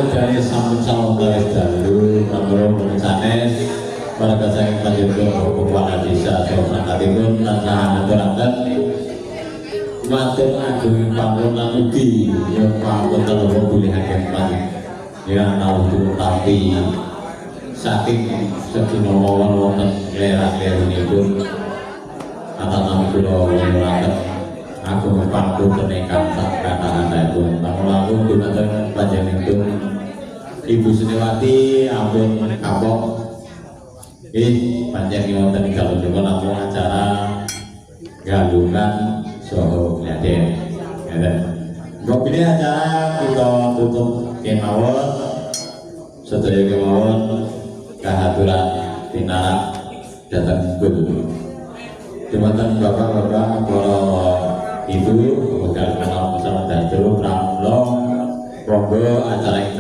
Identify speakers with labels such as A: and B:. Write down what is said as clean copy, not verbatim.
A: dari sampun salam kawis dalu pramila sanes warga saking panjenengan kepala desa Sokratipun tansah aturaken matur ageng pangunan ugi yang pangunan loro bulihaken panjenengan naudu tapi saking sedina mawon wonten lerah-lerunipun atas kula nyuwun aku pangku kenekan sak kata-kataipun pangulanipun dumateng panjenenganipun Ibu Suniwati ampun kapok panjenengan wonten kalunipun namung acara galungan saha gladen ngeten kok pilih acara kita tutup kemawon sedaya kemawon kahaturan tinarak datang guru dumateng bapak-bapak para ibu bakal kenal masalah dadu pramila monggo acara yang